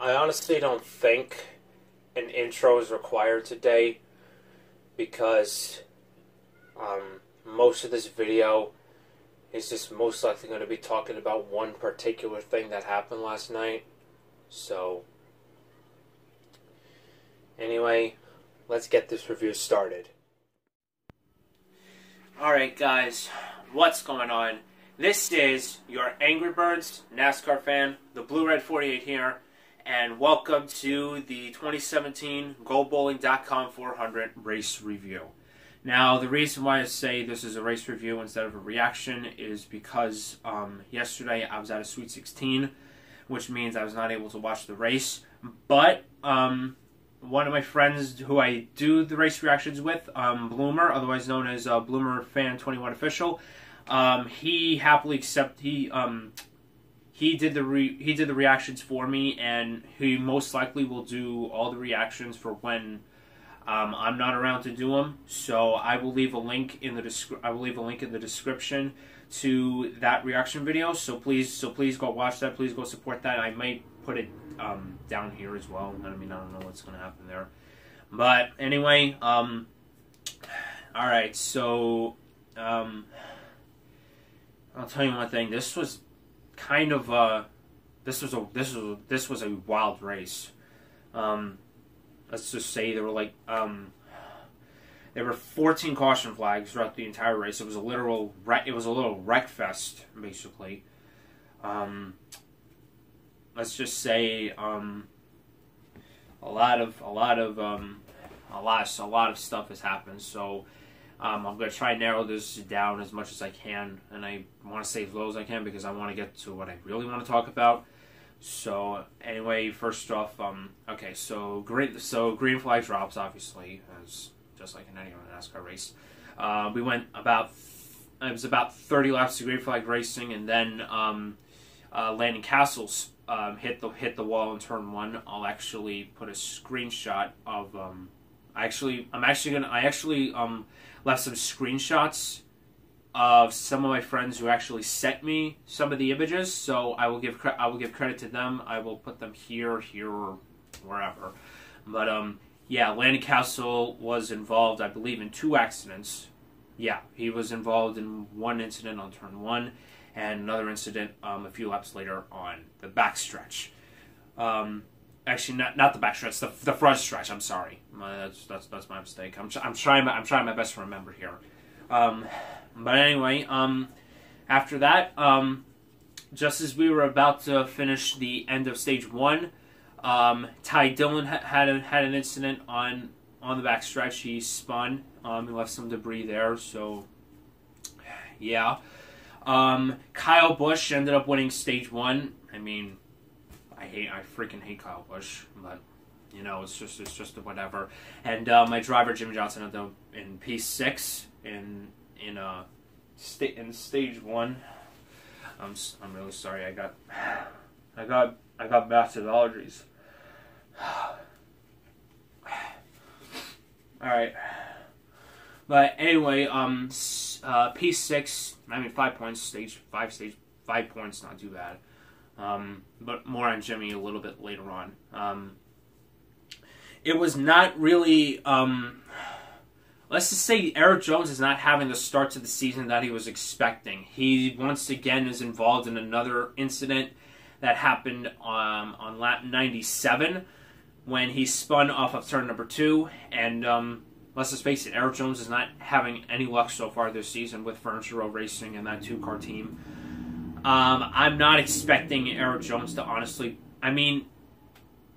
I honestly don't think an intro is required today because most of this video is just most likely going to be talking about one particular thing that happened last night. So, anyway, let's get this review started. Alright guys, what's going on? This is your Angry Birds NASCAR fan, the Blue Red 48 here, and welcome to the 2017 GoBowling.com 400 race review. Now, the reason why I say this is a race review instead of a reaction is because yesterday I was at a Sweet 16, which means I was not able to watch the race. But one of my friends who I do the race reactions with, Bloomer, otherwise known as Bloomer Fan 21 Official, he happily he did the reactions for me, and he most likely will do all the reactions for when I'm not around to do them. So I will leave a link in the description to that reaction video. So please go watch that. Please go support that. I might put it down here as well. I mean, I don't know what's going to happen there. But anyway, all right. So I'll tell you one thing. This was kind of this was a wild race. Let's just say there were there were 14 caution flags throughout the entire race. It was a little wreck fest, basically. Let's just say a lot of stuff has happened. So I'm gonna try and narrow this down as much as I can, and I want to say as low as I can because I want to get to what I really want to talk about. So anyway, first off, okay, so green flag drops, obviously, as just like in any other NASCAR race. We went it was about 30 laps of green flag racing, and then Landon Castles hit the wall in turn one. I'll actually put a screenshot of I actually left some screenshots of some of my friends who actually sent me some of the images, so I will give credit to them. I will put them here, or wherever. But yeah, Landon Castle was involved, I believe, in 2 accidents. Yeah, he was involved in one incident on turn 1, and another incident a few laps later on the backstretch. Actually, not the backstretch, the front stretch. I'm sorry, that's my mistake. I'm trying my best to remember here. But anyway, after that, just as we were about to finish the end of stage 1, Ty Dillon had an incident on the backstretch. He spun. He left some debris there. So yeah, Kyle Busch ended up winning stage 1. I mean, I freaking hate Kyle Busch, but you know, it's just whatever. And my driver Jimmy Johnson ended up in P6 in stage 1. I'm really sorry. I got massive allergies. All right, but anyway, P6. I mean, 5 points. Stage 5 points. Not too bad. But more on Jimmy a little bit later on. It was not really. Let's just say Erik Jones is not having the start to the season that he was expecting. He once again is involved in another incident that happened on lap 97 when he spun off of turn number 2. And let's just face it, Erik Jones is not having any luck so far this season with Furniture Row Racing and that 2-car team. I'm not expecting Erik Jones to honestly. I mean,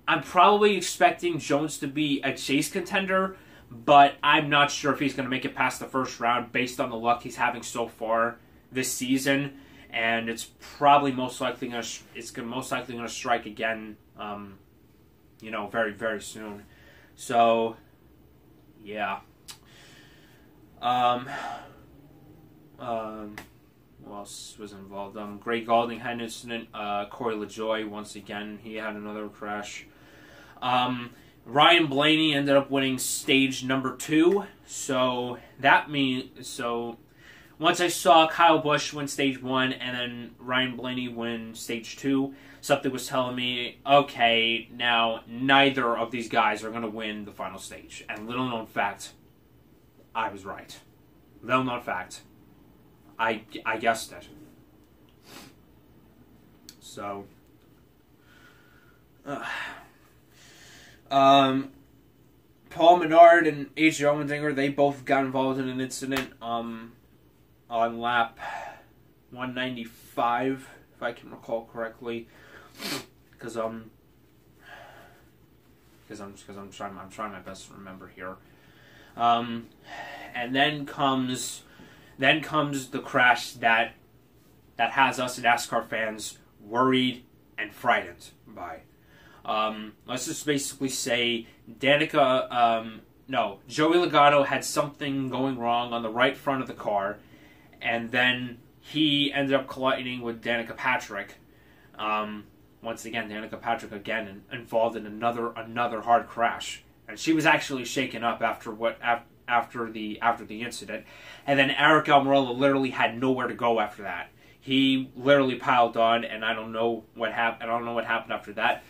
I'm probably expecting Jones to be a chase contender, but I'm not sure if he's going to make it past the first round based on the luck he's having so far this season. And it's probably most likely going to strike again, you know, very, very soon. So, yeah. Who else was involved? Greg Galding had an incident. Corey LaJoie, once again, he had another crash. Ryan Blaney ended up winning stage number 2. So that means once I saw Kyle Busch win stage 1 and then Ryan Blaney win stage 2, something was telling me, okay, now neither of these guys are going to win the final stage. And little known fact, I was right. Little known fact, I guessed it. So, Paul Menard and A.J. Allmendinger, they both got involved in an incident on lap 195, if I can recall correctly, because I'm trying my best to remember here. And then comes the crash that has us NASCAR fans worried and frightened by. Let's just basically say Joey Logano had something going wrong on the right front of the car, and then he ended up colliding with Danica Patrick. Once again, Danica Patrick again involved in another hard crash, and she was actually shaken up after the incident. And then Aric Almirola literally had nowhere to go after that. He literally piled on, and I don't know what happened. After that.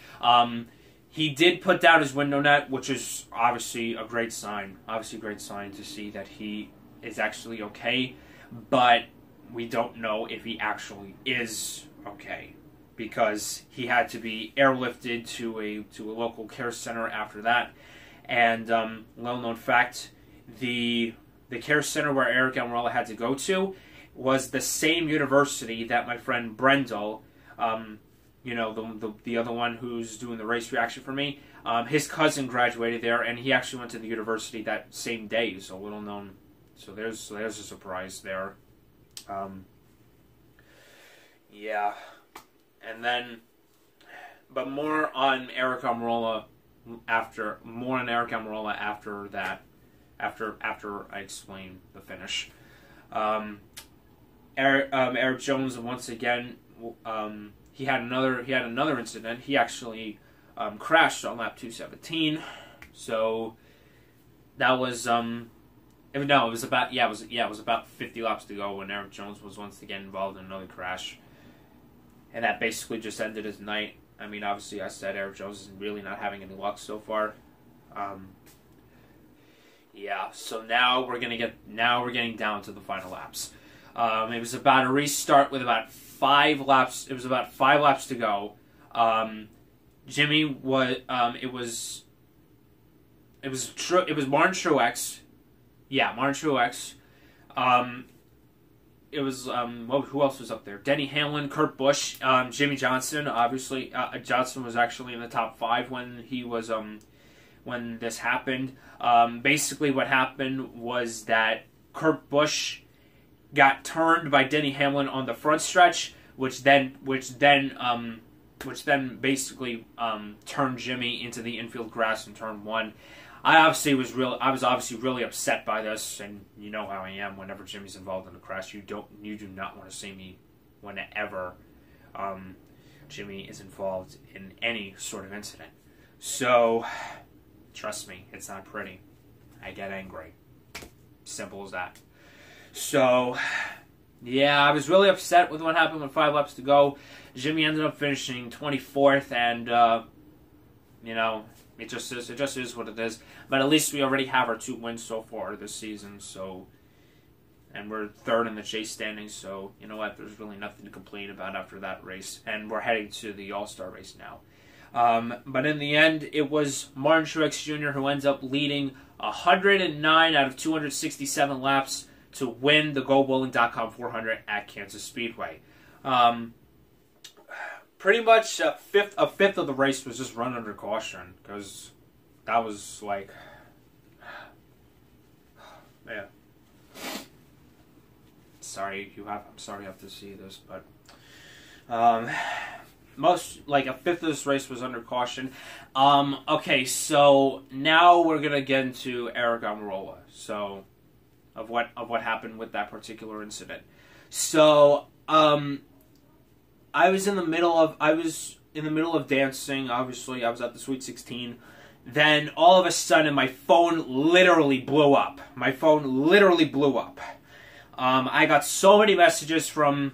He did put down his window net, which is obviously a great sign. Obviously, a great sign to see that he is actually okay. But we don't know if he actually is okay, because he had to be airlifted to a local care center after that. And little known fact, the care center where Aric Almirola had to go to was the same university that my friend Brendel, the other one who's doing the race reaction for me, his cousin graduated there, and he actually went to the university that same day. So little known. So there's a surprise there. Yeah, and then, but more on Aric Almirola after that. After I explain the finish. Eric Jones, once again, he had another incident. He actually crashed on lap 217. So that was it was about 50 laps to go when Eric Jones was once again involved in another crash, and that basically just ended his night. I mean, obviously, I said Eric Jones is really not having any luck so far. Yeah, so now we're getting down to the final laps. It was about a restart with about 5 laps. It was about 5 laps to go. Jimmy was it was Martin Truex. Yeah, Martin Truex. It was who else was up there? Denny Hamlin, Kurt Busch, Jimmy Johnson. Obviously, Johnson was actually in the top 5 when he was when this happened. Basically, what happened was that Kurt Busch got turned by Denny Hamlin on the front stretch, which then basically turned Jimmy into the infield grass in turn 1. I was obviously really upset by this, and you know how I am. Whenever Jimmy's involved in a crash, you do not want to see me whenever Jimmy is involved in any sort of incident. So, trust me, it's not pretty. I get angry. Simple as that. So, yeah, I was really upset with what happened with 5 laps to go. Jimmy ended up finishing 24th, and it just is what it is. But at least we already have our 2 wins so far this season. So, and we're 3rd in the chase standings. So you know what? There's really nothing to complain about after that race, and we're heading to the All-Star race now. But in the end, it was Martin Truex Jr. who ends up leading 109 out of 267 laps to win the GoBowling.com 400 at Kansas Speedway. Pretty much a fifth of the race was just run under caution, because that was like, man. I'm sorry you have to see this, but most, like, a fifth of this race was under caution. Okay, so now we're gonna get into Aric Almirola. So, of what happened with that particular incident. So, I was in the middle of dancing. Obviously, I was at the Sweet 16. Then all of a sudden, my phone literally blew up. I got so many messages from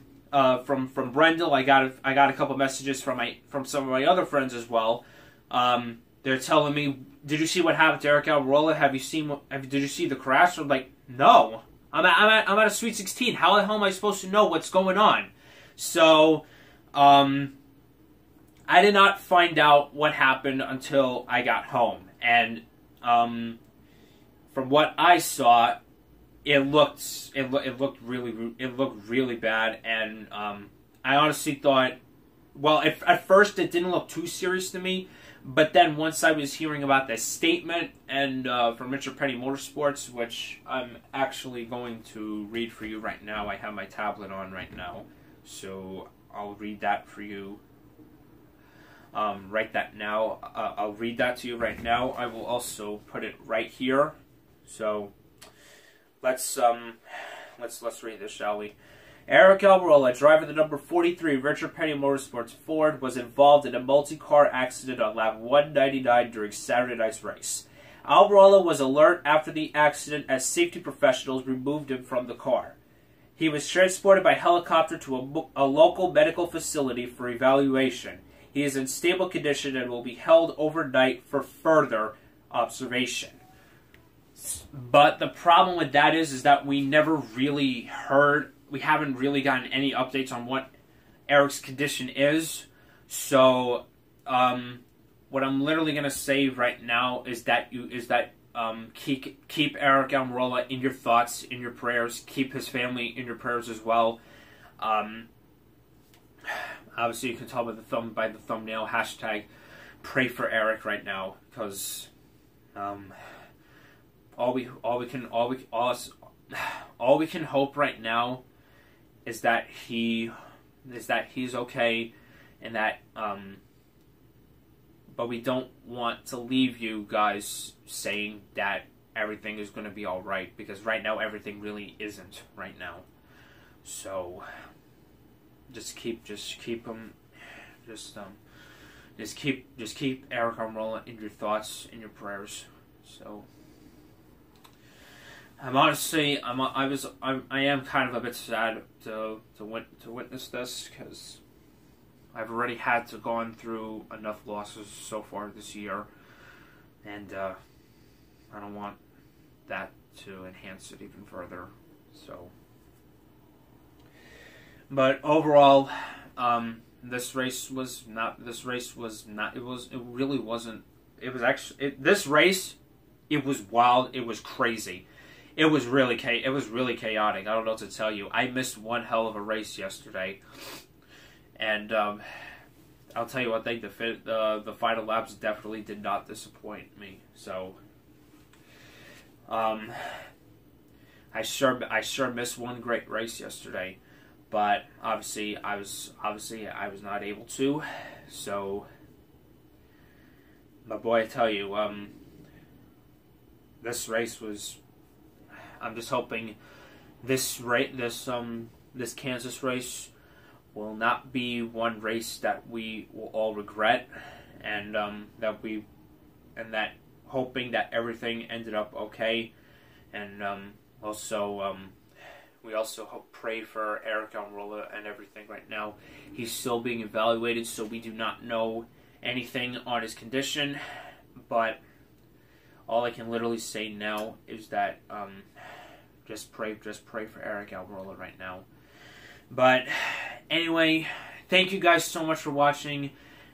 from Brendel. I got a couple messages from some of my other friends as well. They're telling me, "Did you see what happened to Aric Almirola? Did you see the crash?" I'm like, "No, I'm at a Sweet 16. How the hell am I supposed to know what's going on?" So, I did not find out what happened until I got home, and from what I saw, it looked really bad, and I honestly thought, well, at first it didn't look too serious to me, but then once I was hearing about this statement and from Richard Petty Motorsports, which I'm actually going to read for you right now. I have my tablet on right now, so I'll read that for you. Right that now. I'll read that to you right now. I will also put it right here. So let's read this, shall we? Aric Almirola, driver of the number 43 Richard Petty Motorsports Ford, was involved in a multi-car accident on lap 199 during Saturday night's race. Almirola was alert after the accident as safety professionals removed him from the car. He was transported by helicopter to a local medical facility for evaluation. He is in stable condition and will be held overnight for further observation. But the problem with that is that we never really heard, we haven't really gotten any updates on what Aric's condition is. So, what I'm literally going to say right now is that keep Aric Almirola in your thoughts, in your prayers. Keep his family in your prayers as well. Obviously, you can tell by the thumbnail hashtag pray for Aric right now, because all we can hope right now is that he's okay, and that but we don't want to leave you guys saying that everything is going to be all right, because right now everything really isn't right now. So just keep Aric Almirola in your thoughts, in your prayers. So I am kind of a bit sad to witness this, because I've already had to gone through enough losses so far this year, and I don't want that to enhance it even further. So, but overall, this race was not. It really wasn't. It was actually this race. It was wild. It was crazy. It was really chaotic. I don't know what to tell you. I missed one hell of a race yesterday, and I'll tell you one thing: the final laps definitely did not disappoint me. So, I sure missed one great race yesterday, but obviously I was not able to. So, but boy, I tell you, this race was. I'm just hoping this Kansas race will not be one race that we will all regret, and hoping that everything ended up okay, and we also pray for Aric Almirola and everything right now. He's still being evaluated, so we do not know anything on his condition, but all I can literally say now is that just pray for Aric Almirola right now. But anyway, thank you guys so much for watching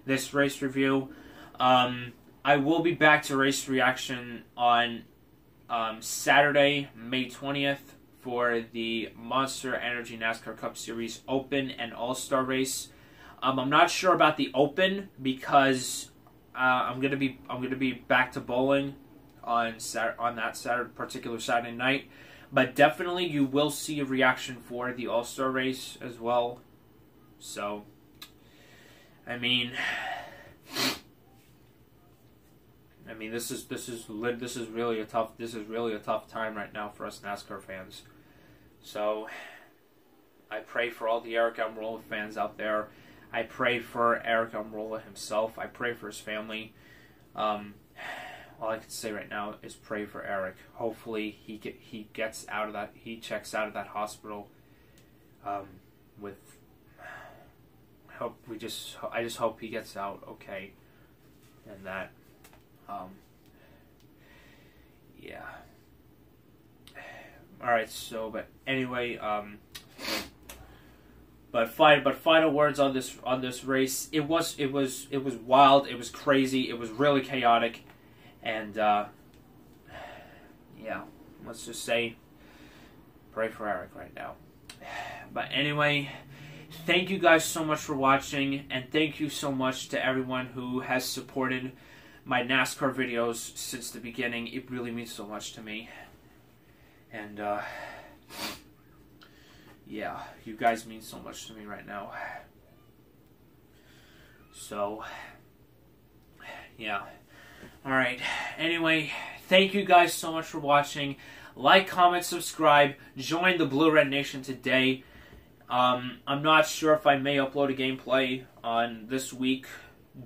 this race review. I will be back to race reaction on Saturday, May 20th, for the Monster Energy NASCAR Cup Series Open and All-Star race. I'm not sure about the Open, because I'm gonna be back to bowling on that particular Saturday night. But definitely you will see a reaction for the All-Star race as well. So, I mean, this is really a tough time right now for us NASCAR fans. So, I pray for all the Aric Almirola fans out there. I pray for Aric Almirola himself. I pray for his family. All I can say right now is pray for Aric. Hopefully he checks out of that hospital with I just hope he gets out okay, and that, yeah. All right. So, but anyway, but final words on this race. It was wild. It was crazy. It was really chaotic, and yeah. Let's just say, pray for Aric right now. But anyway, thank you guys so much for watching, and thank you so much to everyone who has supported my NASCAR videos since the beginning. It really means so much to me. And, yeah, you guys mean so much to me right now. So, yeah. Alright, anyway, thank you guys so much for watching. Like, comment, subscribe, join the Blue Red Nation today. I'm not sure if I may upload a gameplay on this week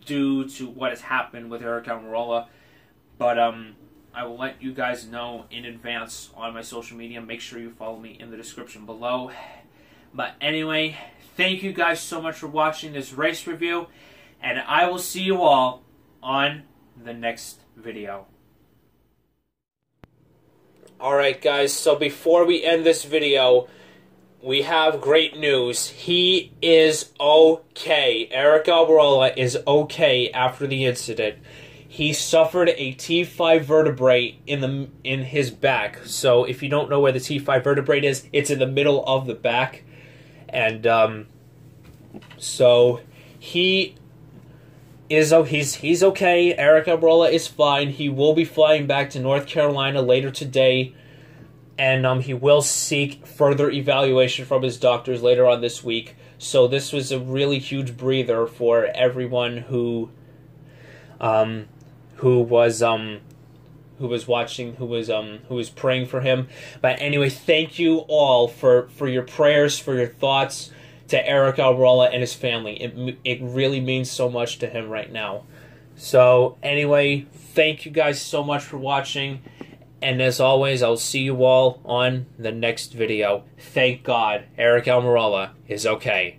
due to what has happened with Aric Almirola, but I will let you guys know in advance on my social media. Make sure you follow me in the description below. But anyway, thank you guys so much for watching this race review, and I will see you all on the next video. Alright guys, so before we end this video, we have great news. He is okay. Aric Almirola is okay after the incident. He suffered a T5 vertebrate in his back. So if you don't know where the T5 vertebrate is, it's in the middle of the back. And so he's okay. Aric Almirola is fine. He will be flying back to North Carolina later today, and he will seek further evaluation from his doctors later on this week. So this was a really huge breather for everyone who was watching, who was praying for him. But anyway, thank you all for your prayers, for your thoughts to Aric Almirola and his family. It really means so much to him right now. So anyway, thank you guys so much for watching, and as always, I'll see you all on the next video. Thank God Aric Almirola is okay.